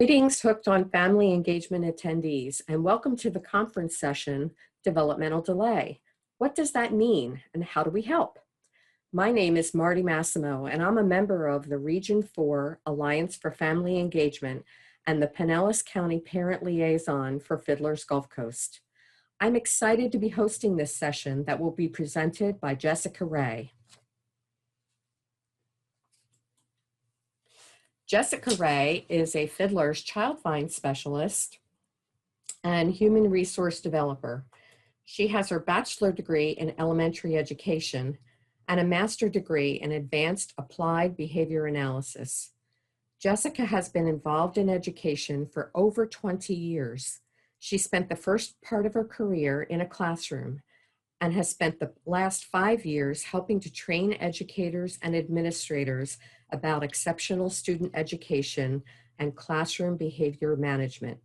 Greetings, Hooked on Family Engagement attendees, and welcome to the conference session, Developmental Delay. What does that mean, and how do we help? My name is Marty Massimo, and I'm a member of the Region 4 Alliance for Family Engagement and the Pinellas County Parent Liaison for Fiddler's Gulfcoast. I'm excited to be hosting this session that will be presented by Jessica Ray. Jessica Ray is a Fiddler's Child Find Specialist and Human Resource Developer. She has her bachelor degree in elementary education and a master degree in advanced applied behavior analysis. Jessica has been involved in education for over 20 years. She spent the first part of her career in a classroom and has spent the last 5 years helping to train educators and administrators about exceptional student education and classroom behavior management.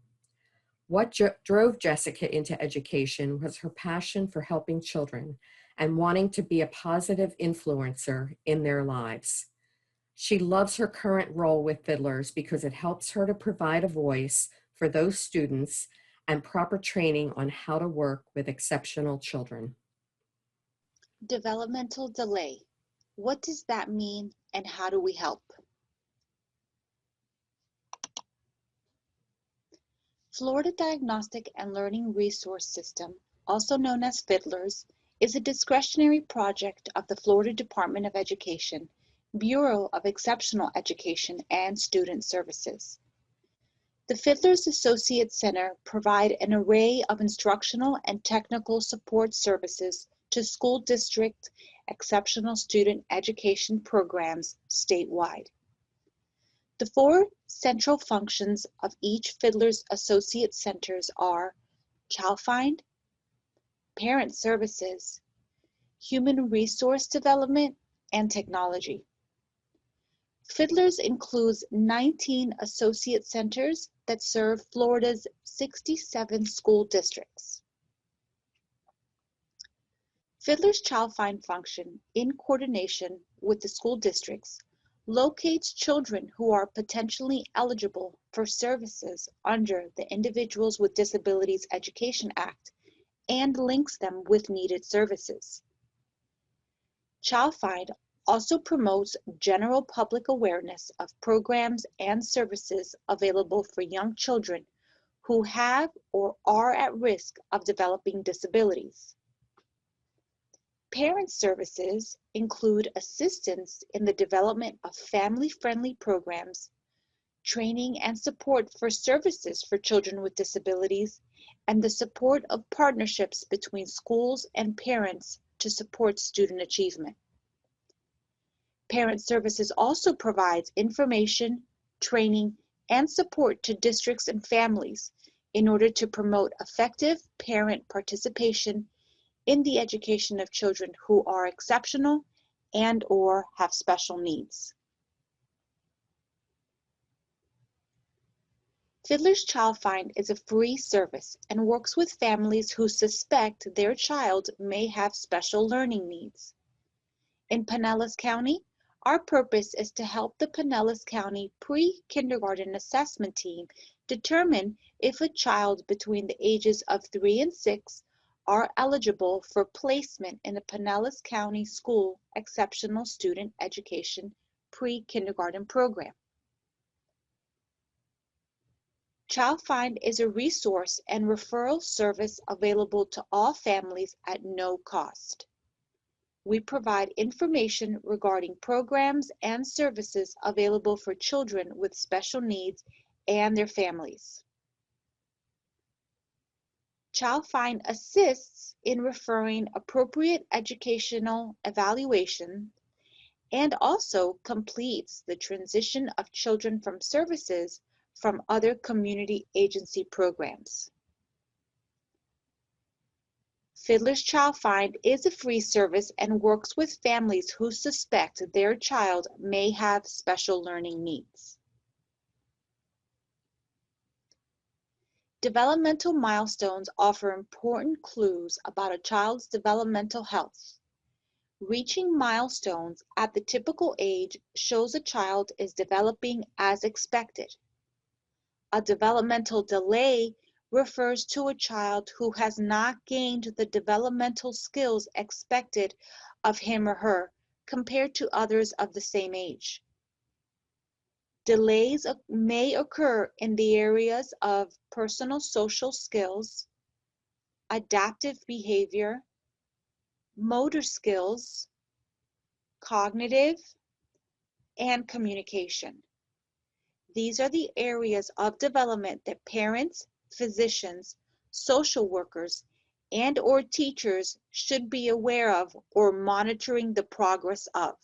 What drove Jessica into education was her passion for helping children and wanting to be a positive influencer in their lives. She loves her current role with Fiddlers because it helps her to provide a voice for those students and proper training on how to work with exceptional children. Developmental delay. What does that mean and how do we help? Florida Diagnostic and Learning Resource System, also known as Fiddlers, is a discretionary project of the Florida Department of Education, Bureau of Exceptional Education and Student Services. The Fiddlers Associate Center provide an array of instructional and technical support services to school district exceptional student education programs statewide. The four central functions of each Fiddlers Associate Centers are Child Find, Parent Services, Human Resource Development, and Technology. Fiddlers includes 19 associate centers that serve Florida's 67 school districts. Fiddler's Child Find function, in coordination with the school districts, locates children who are potentially eligible for services under the Individuals with Disabilities Education Act and links them with needed services. Child Find also promotes general public awareness of programs and services available for young children who have or are at risk of developing disabilities. Parent services include assistance in the development of family-friendly programs, training and support for services for children with disabilities, and the support of partnerships between schools and parents to support student achievement. Parent services also provides information, training, and support to districts and families in order to promote effective parent participation in the education of children who are exceptional and/or have special needs. Fiddler's Child Find is a free service and works with families who suspect their child may have special learning needs. In Pinellas County, our purpose is to help the Pinellas County Pre-Kindergarten Assessment Team determine if a child between the ages of 3 and 6 are eligible for placement in a Pinellas County School Exceptional Student Education Pre-Kindergarten program. Child Find is a resource and referral service available to all families at no cost. We provide information regarding programs and services available for children with special needs and their families. Child Find assists in referring appropriate educational evaluation and also completes the transition of children from services from other community agency programs. Fiddler's Child Find is a free service and works with families who suspect their child may have special learning needs. Developmental milestones offer important clues about a child's developmental health. Reaching milestones at the typical age shows a child is developing as expected. A developmental delay refers to a child who has not gained the developmental skills expected of him or her compared to others of the same age. Delays may occur in the areas of personal social skills, adaptive behavior, motor skills, cognitive, and communication. These are the areas of development that parents, physicians, social workers, and/or teachers should be aware of or monitoring the progress of.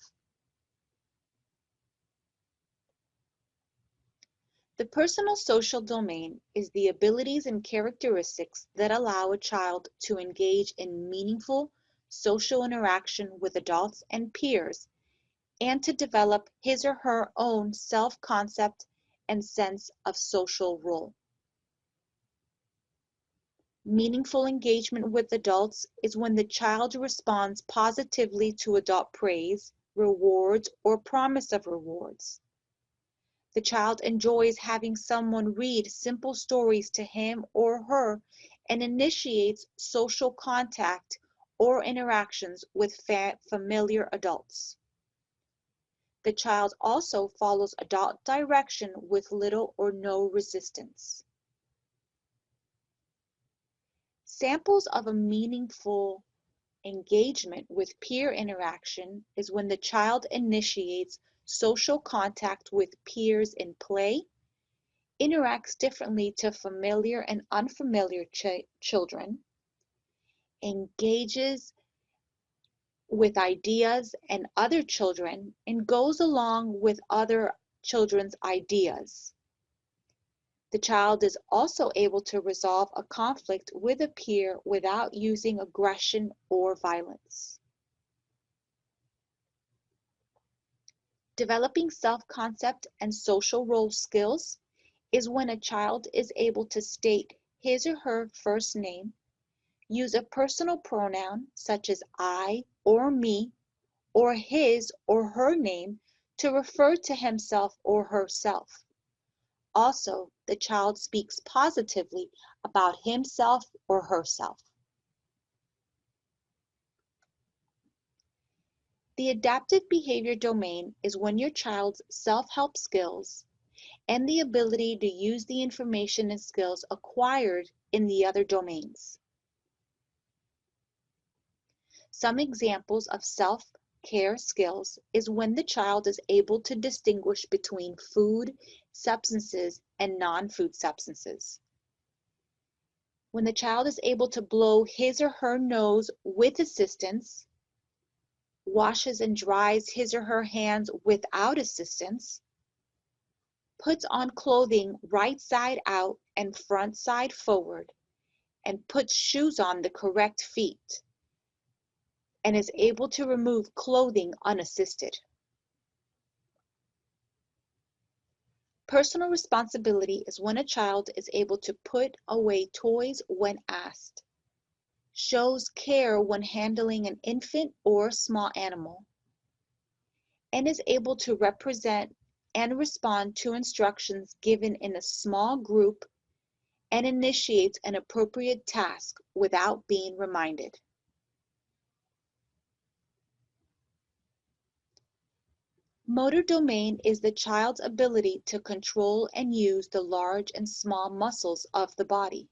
The personal social domain is the abilities and characteristics that allow a child to engage in meaningful social interaction with adults and peers and to develop his or her own self-concept and sense of social role. Meaningful engagement with adults is when the child responds positively to adult praise, rewards, or promise of rewards. The child enjoys having someone read simple stories to him or her and initiates social contact or interactions with familiar adults. The child also follows adult direction with little or no resistance. Samples of a meaningful engagement with peer interaction is when the child initiates social contact with peers in play, interacts differently to familiar and unfamiliar children, engages with ideas and other children, and goes along with other children's ideas. The child is also able to resolve a conflict with a peer without using aggression or violence. Developing self-concept and social role skills is when a child is able to state his or her first name, use a personal pronoun such as I or me, or his or her name to refer to himself or herself. Also, the child speaks positively about himself or herself. The adaptive behavior domain is when your child's self-help skills and the ability to use the information and skills acquired in the other domains. Some examples of self-care skills is when the child is able to distinguish between food, substances, and non-food substances. When the child is able to blow his or her nose with assistance, washes and dries his or her hands without assistance, puts on clothing right side out and front side forward, and puts shoes on the correct feet, and is able to remove clothing unassisted. Personal responsibility is when a child is able to put away toys when asked, shows care when handling an infant or small animal, and is able to represent and respond to instructions given in a small group and initiates an appropriate task without being reminded. Motor domain is the child's ability to control and use the large and small muscles of the body.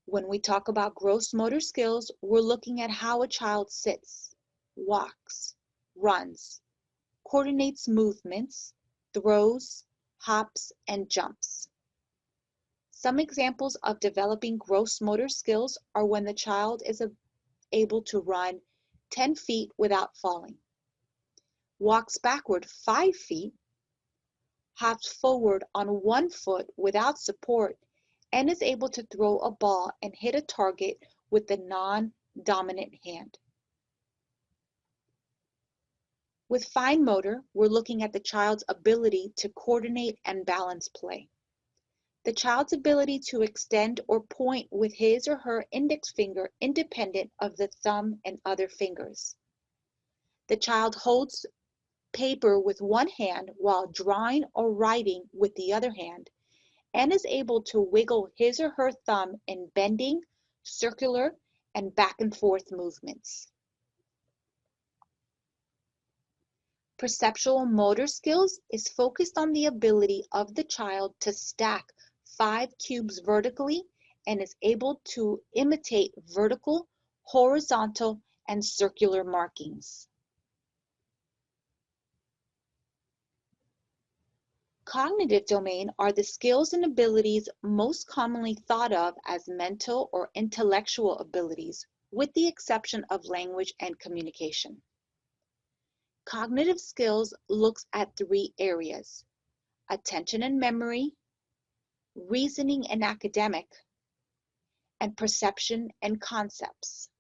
When we talk about gross motor skills, we're looking at how a child sits, walks, runs, coordinates movements, throws, hops, and jumps. Some examples of developing gross motor skills are when the child is able to run 10 feet without falling, walks backward 5 feet, hops forward on 1 foot without support, and is able to throw a ball and hit a target with the non-dominant hand. With fine motor, we're looking at the child's ability to coordinate and balance play. The child's ability to extend or point with his or her index finger independent of the thumb and other fingers. The child holds paper with one hand while drawing or writing with the other hand, and is able to wiggle his or her thumb in bending, circular, and back and forth movements. Perceptual motor skills is focused on the ability of the child to stack 5 cubes vertically and is able to imitate vertical, horizontal, and circular markings. Cognitive domain are the skills and abilities most commonly thought of as mental or intellectual abilities, with the exception of language and communication. Cognitive skills looks at 3 areas: attention and memory, reasoning and academic, and perception and concepts.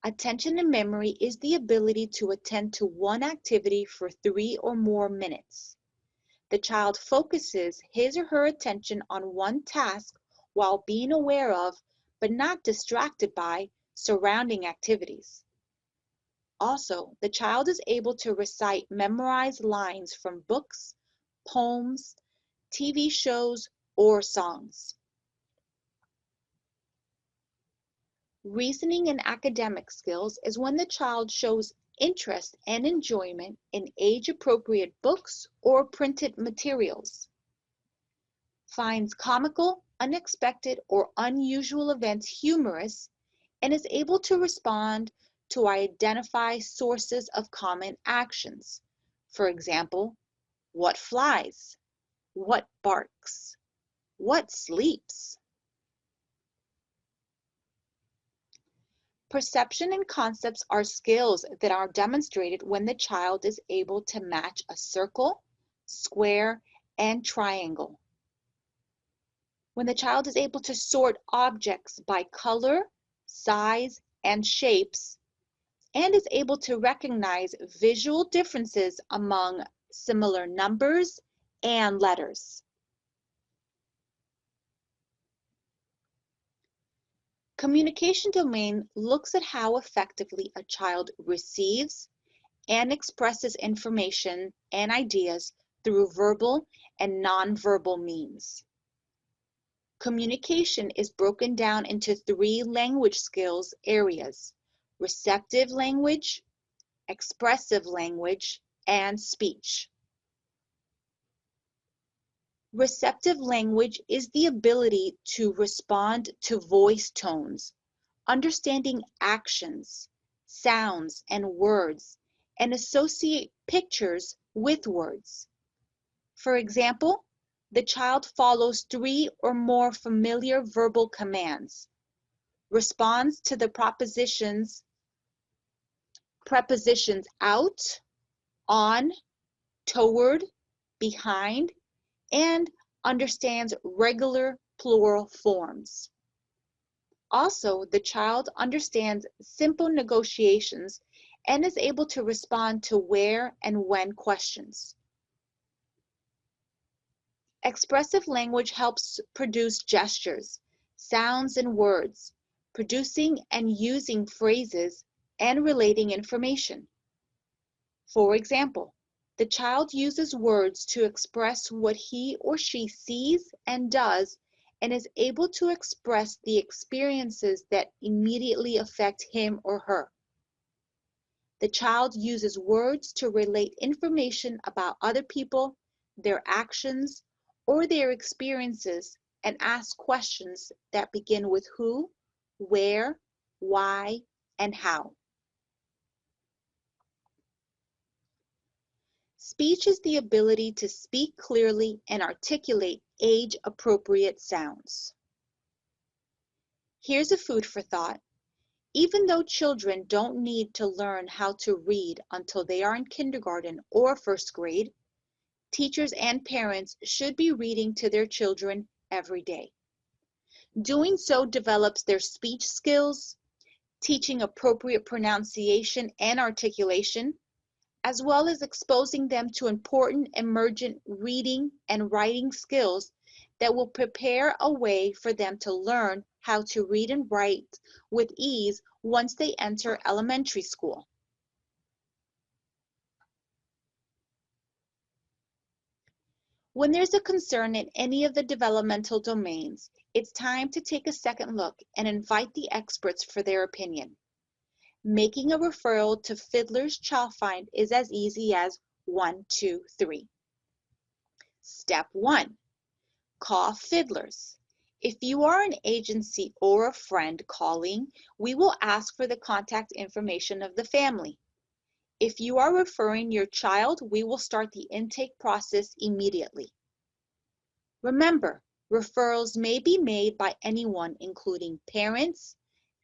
Attention and memory is the ability to attend to one activity for 3 or more minutes. The child focuses his or her attention on one task while being aware of, but not distracted by, surrounding activities. Also, the child is able to recite memorized lines from books, poems, TV shows, or songs. Reasoning and academic skills is when the child shows interest and enjoyment in age-appropriate books or printed materials, finds comical, unexpected, or unusual events humorous, and is able to respond to identify sources of common actions. For example, what flies? What barks? What sleeps? Perception and concepts are skills that are demonstrated when the child is able to match a circle, square, and triangle. When the child is able to sort objects by color, size, and shapes, and is able to recognize visual differences among similar numbers and letters. Communication domain looks at how effectively a child receives and expresses information and ideas through verbal and nonverbal means. Communication is broken down into 3 language skills areas: receptive language, expressive language, and speech. Receptive language is the ability to respond to voice tones, understanding actions, sounds, and words, and associate pictures with words. For example, the child follows 3 or more familiar verbal commands, responds to the prepositions out, on, toward, behind, and understands regular plural forms. Also, the child understands simple negotiations and is able to respond to where and when questions. Expressive language helps produce gestures, sounds, and words, producing and using phrases and relating information. For example, the child uses words to express what he or she sees and does, and is able to express the experiences that immediately affect him or her. The child uses words to relate information about other people, their actions, or their experiences, and ask questions that begin with who, where, why, and how. Speech is the ability to speak clearly and articulate age-appropriate sounds. Here's a food for thought. Even though children don't need to learn how to read until they are in kindergarten or first grade, teachers and parents should be reading to their children every day. Doing so develops their speech skills, teaching appropriate pronunciation and articulation, as well as exposing them to important emergent reading and writing skills that will prepare a way for them to learn how to read and write with ease once they enter elementary school. When there's a concern in any of the developmental domains, it's time to take a second look and invite the experts for their opinion. Making a referral to Fiddler's Child Find is as easy as 1, 2, 3. Step 1. Call Fiddlers. If you are an agency or a friend calling, we will ask for the contact information of the family. If you are referring your child, we will start the intake process immediately. Remember, referrals may be made by anyone, including parents,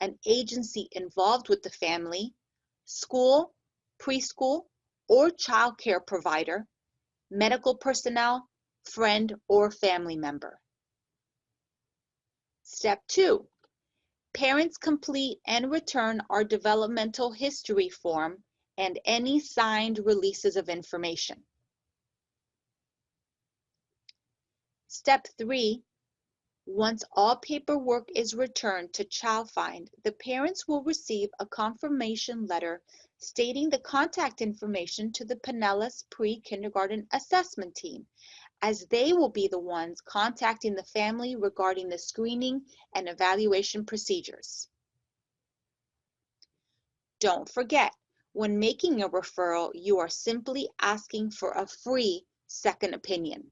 an agency involved with the family, school, preschool, or child care provider, medical personnel, friend, or family member. Step 2. Parents complete and return our developmental history form and any signed releases of information. Step 3. Once all paperwork is returned to Child Find, the parents will receive a confirmation letter stating the contact information to the Pinellas Pre-Kindergarten Assessment Team, as they will be the ones contacting the family regarding the screening and evaluation procedures. Don't forget, when making a referral, you are simply asking for a free second opinion.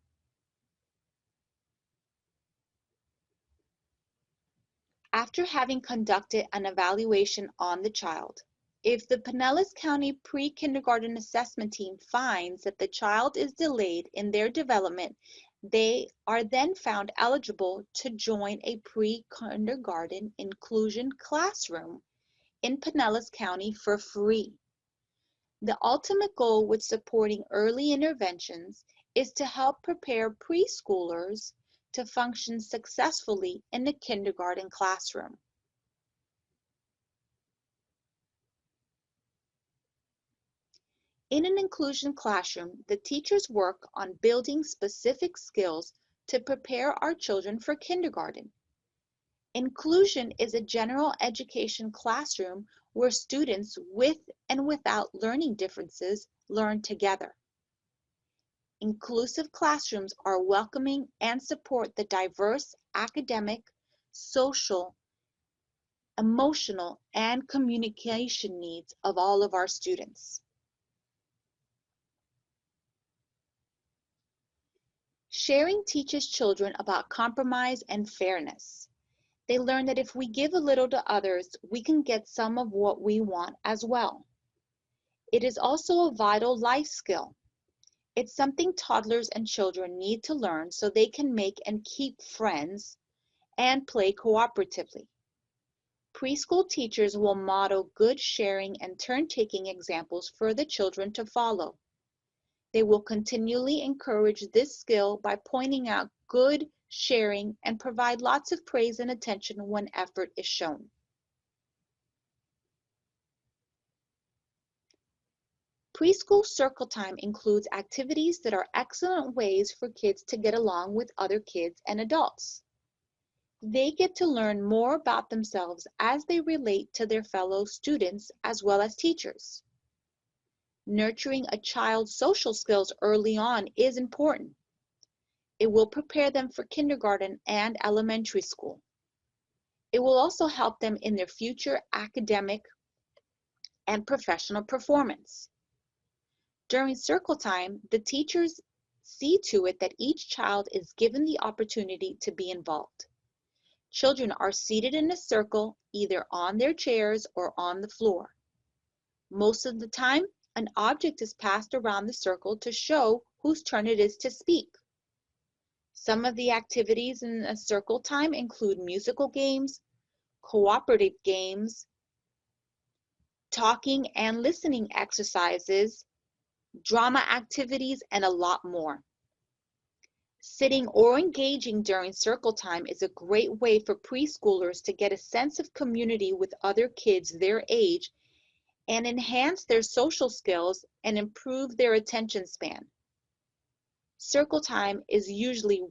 After having conducted an evaluation on the child, if the Pinellas County Pre-Kindergarten Assessment Team finds that the child is delayed in their development, they are then found eligible to join a pre-kindergarten inclusion classroom in Pinellas County for free. The ultimate goal with supporting early interventions is to help prepare preschoolers to function successfully in the kindergarten classroom. In an inclusion classroom, the teachers work on building specific skills to prepare our children for kindergarten. Inclusion is a general education classroom where students with and without learning differences learn together. Inclusive classrooms are welcoming and support the diverse academic, social, emotional, and communication needs of all of our students. Sharing teaches children about compromise and fairness. They learn that if we give a little to others, we can get some of what we want as well. It is also a vital life skill. It's something toddlers and children need to learn so they can make and keep friends and play cooperatively. Preschool teachers will model good sharing and turn-taking examples for the children to follow. They will continually encourage this skill by pointing out good sharing and provide lots of praise and attention when effort is shown. Preschool circle time includes activities that are excellent ways for kids to get along with other kids and adults. They get to learn more about themselves as they relate to their fellow students as well as teachers. Nurturing a child's social skills early on is important. It will prepare them for kindergarten and elementary school. It will also help them in their future academic and professional performance. During circle time, the teachers see to it that each child is given the opportunity to be involved. Children are seated in a circle, either on their chairs or on the floor. Most of the time, an object is passed around the circle to show whose turn it is to speak. Some of the activities in a circle time include musical games, cooperative games, talking and listening exercises, drama activities, and a lot more. Sitting or engaging during circle time is a great way for preschoolers to get a sense of community with other kids their age and enhance their social skills and improve their attention span. Circle time is usually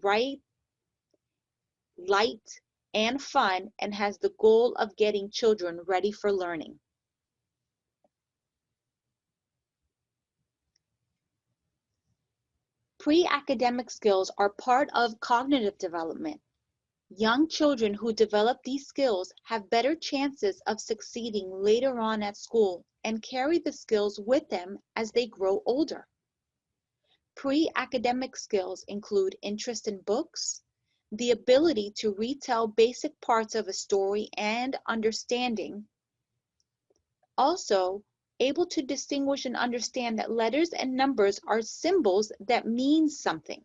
light, and fun, and has the goal of getting children ready for learning. Pre-academic skills are part of cognitive development. Young children who develop these skills have better chances of succeeding later on at school and carry the skills with them as they grow older. Pre-academic skills include interest in books, the ability to retell basic parts of a story and understanding. Also, able to distinguish and understand that letters and numbers are symbols that mean something.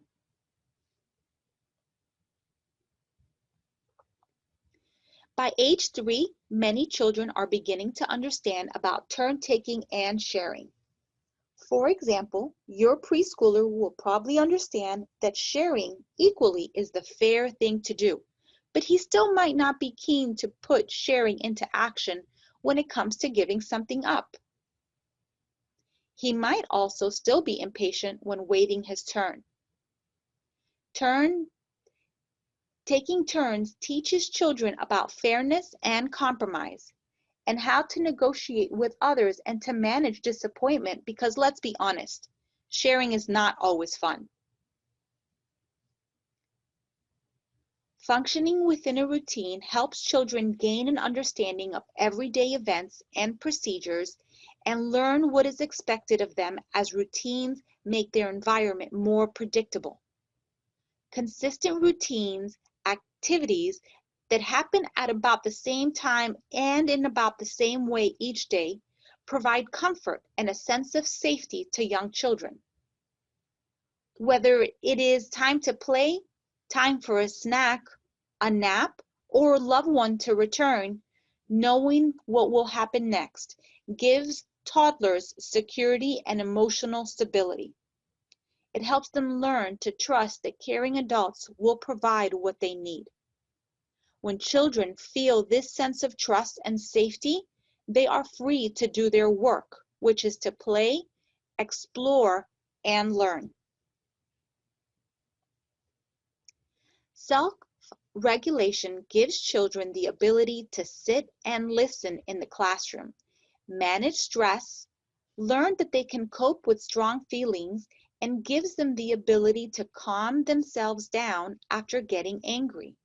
By age 3, many children are beginning to understand about turn-taking and sharing. For example, your preschooler will probably understand that sharing equally is the fair thing to do, but he still might not be keen to put sharing into action when it comes to giving something up. He might also still be impatient when waiting his turn. Taking turns teaches children about fairness and compromise, and how to negotiate with others and to manage disappointment, because let's be honest, sharing is not always fun. Functioning within a routine helps children gain an understanding of everyday events and procedures and learn what is expected of them, as routines make their environment more predictable. Consistent routines, activities that happen at about the same time and in about the same way each day provide comfort and a sense of safety to young children. Whether it is time to play, time for a snack, a nap, or a loved one to return, knowing what will happen next gives toddlers security and emotional stability. It helps them learn to trust that caring adults will provide what they need. When children feel this sense of trust and safety, they are free to do their work, which is to play, explore, and learn. Self-regulation gives children the ability to sit and listen in the classroom, manage stress, learn that they can cope with strong feelings, and gives them the ability to calm themselves down after getting angry.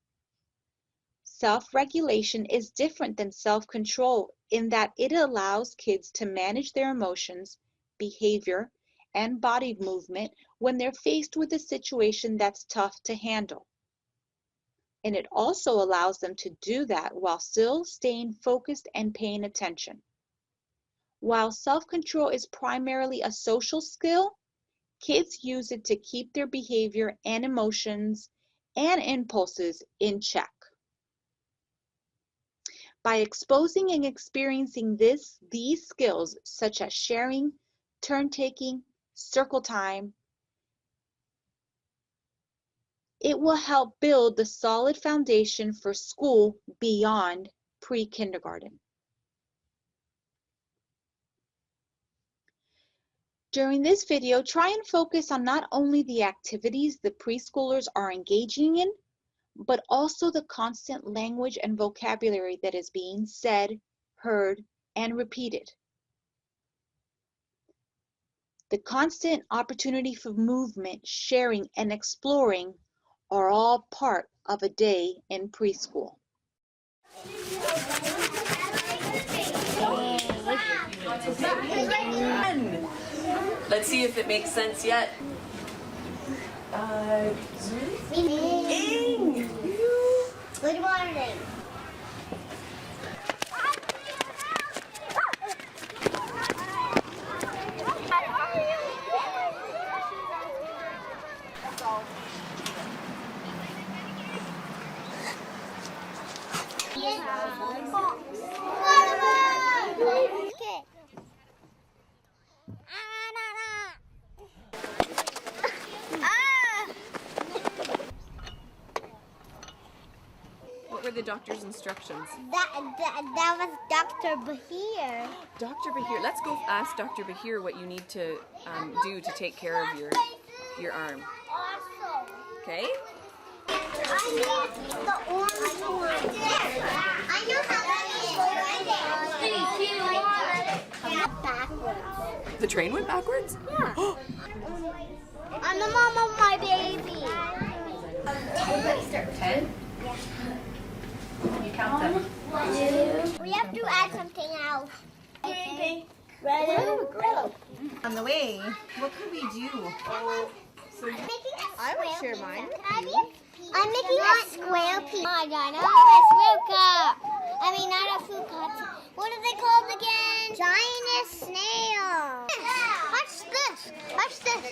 Self-regulation is different than self-control in that it allows kids to manage their emotions, behavior, and body movement when they're faced with a situation that's tough to handle. And it also allows them to do that while still staying focused and paying attention. While self-control is primarily a social skill, kids use it to keep their behavior and emotions and impulses in check. By exposing and experiencing these skills, such as sharing, turn-taking, circle time, it will help build the solid foundation for school beyond pre-kindergarten. During this video, try and focus on not only the activities the preschoolers are engaging in, but also the constant language and vocabulary that is being said, heard, and repeated. The constant opportunity for movement, sharing, and exploring are all part of a day in preschool. Let's see if it makes sense yet. Ing! Good morning. What were the doctor's instructions? That was Dr. Bahir. Dr. Bahir, let's go ask Dr. Bahir what you need to do to take care of your arm. Awesome. Okay? I need the orange one. I know how that is. Backwards. The train went backwards? Yeah. And the mama there? 10? Yeah. You count them. We have to add something else. Okay. Ready? Go. On the way, what could we do? I would share mine with I'm making a square piece. Oh my god, not a fruit cup. I mean, not a fruit cup. What are they called again? Giant snail. Watch this. Watch this.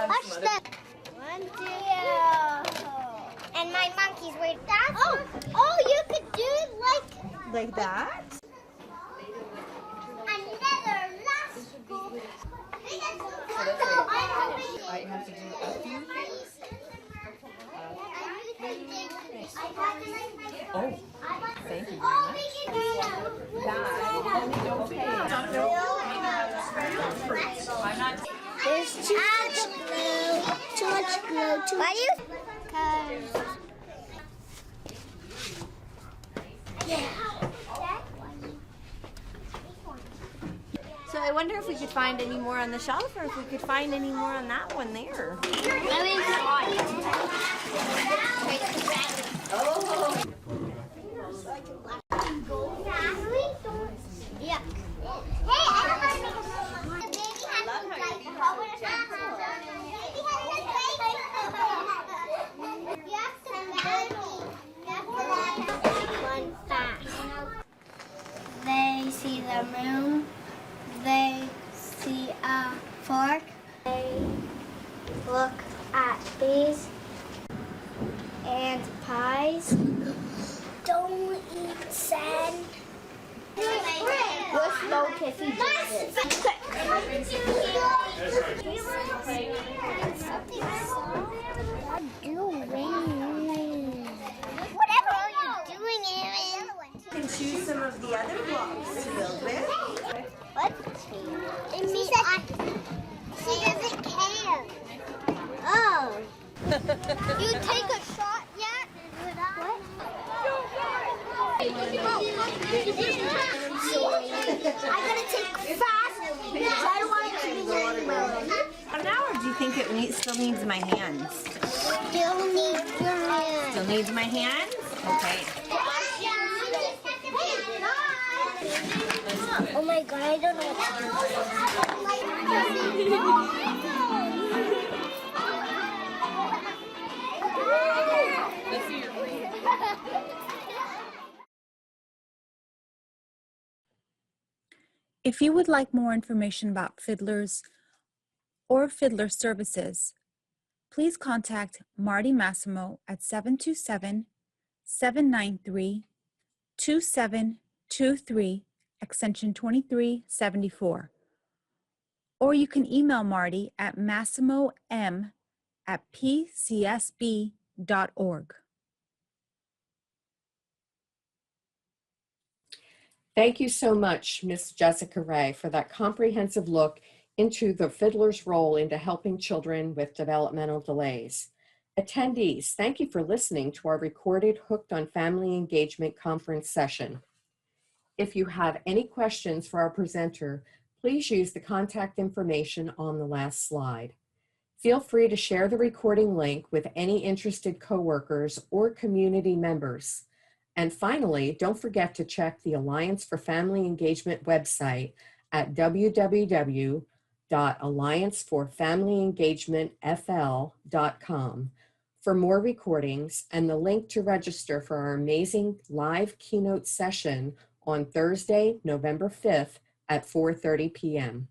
Watch this. 1, 2. And my monkey's waiting. Oh, you could do it Like that? another last school. I have to do a few things. Oh, thank you very much. There's too much glue. Too much glue. Why do you? Because. So I wonder if we could find any more on the shelf or if we could find any more on that one there. Yeah. Hey, I want to make One fast. They see the moon. They see a fork. They look at bees and pies. Don't eat sand. We're slow kissing Jesus. Whatever are you doing, Aaron? You can choose some of the other blocks to build with. What? It means she doesn't care. Oh. You take a shot yet? What? I gotta take fast because I don't want it to be very well. Now, or do you think it still needs my hands? Still need your hand. Still needs my hands? Okay. Oh my god, I don't know If you would like more information about fiddlers or fiddler services, please contact Marty Massimo at 727-793-2723, extension 2374. Or you can email Marty at massimom@pcsb.org. Thank you so much, Ms. Jessica Ray, for that comprehensive look into the fiddler's role into helping children with developmental delays. Attendees, thank you for listening to our recorded Hooked on Family Engagement conference session. If you have any questions for our presenter, please use the contact information on the last slide. Feel free to share the recording link with any interested coworkers or community members. And finally, don't forget to check the Alliance for Family Engagement website at www.allianceforfamilyengagementfl.com for more recordings and the link to register for our amazing live keynote session on Thursday, November 5th at 4:30 p.m.